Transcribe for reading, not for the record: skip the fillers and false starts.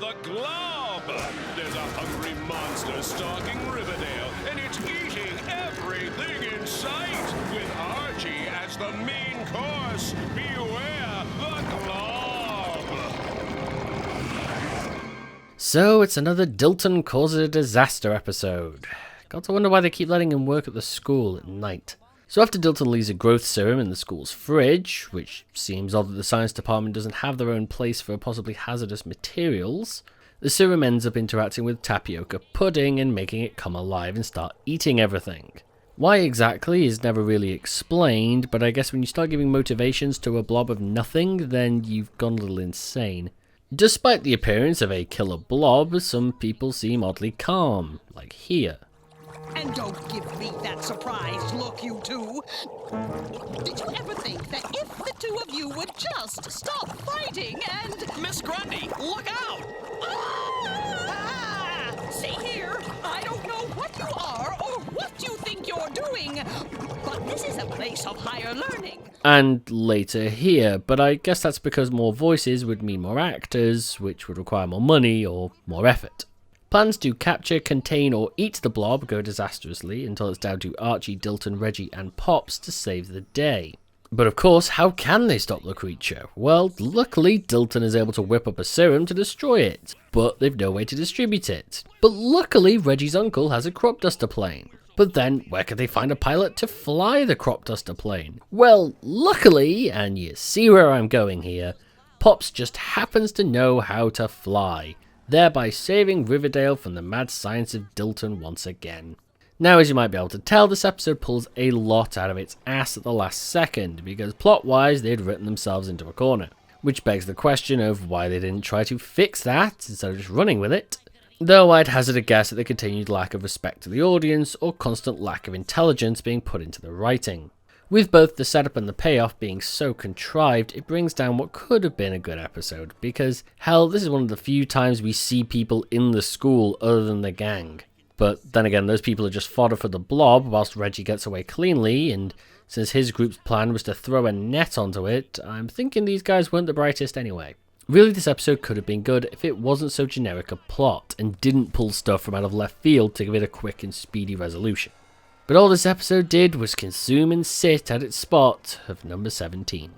the glob! There's a hungry monster stalking Riverdale, and it's eating everything in sight, with Archie as the main course. Beware the glob! So it's another Dilton causes a disaster episode. Got to wonder why they keep letting him work at the school at night. So after Dilton leaves a growth serum in the school's fridge, which seems odd that the science department doesn't have their own place for possibly hazardous materials, the serum ends up interacting with tapioca pudding and making it come alive and start eating everything. Why exactly is never really explained, but I guess when you start giving motivations to a blob of nothing, then you've gone a little insane. Despite the appearance of a killer blob, some people seem oddly calm, like here. And don't give me that surprised look, you two. Did you ever think that if the two of you would just stop fighting and... Miss Grundy, look out! Ah! See here, I don't know what you are or what you think you're doing, but this is a place of higher learning. And later here, but I guess that's because more voices would mean more actors, which would require more money or more effort. Plans to capture, contain, or eat the blob go disastrously until it's down to Archie, Dilton, Reggie, and Pops to save the day. But of course, how can they stop the creature? Well, luckily Dilton is able to whip up a serum to destroy it, but they've no way to distribute it. But luckily Reggie's uncle has a crop duster plane. But then, where could they find a pilot to fly the crop duster plane? Well, luckily, and you see where I'm going here, Pops just happens to know how to fly, thereby saving Riverdale from the mad science of Dilton once again. Now, as you might be able to tell, this episode pulls a lot out of its ass at the last second, because plot-wise they'd written themselves into a corner. Which begs the question of why they didn't try to fix that instead of just running with it. Though I'd hazard a guess at the continued lack of respect to the audience or constant lack of intelligence being put into the writing. With both the setup and the payoff being so contrived, it brings down what could have been a good episode, because, hell, this is one of the few times we see people in the school other than the gang. But then again, those people are just fodder for the blob whilst Reggie gets away cleanly, and since his group's plan was to throw a net onto it, I'm thinking these guys weren't the brightest anyway. Really, this episode could have been good if it wasn't so generic a plot, and didn't pull stuff from out of left field to give it a quick and speedy resolution. But all this episode did was consume and sit at its spot of number 17.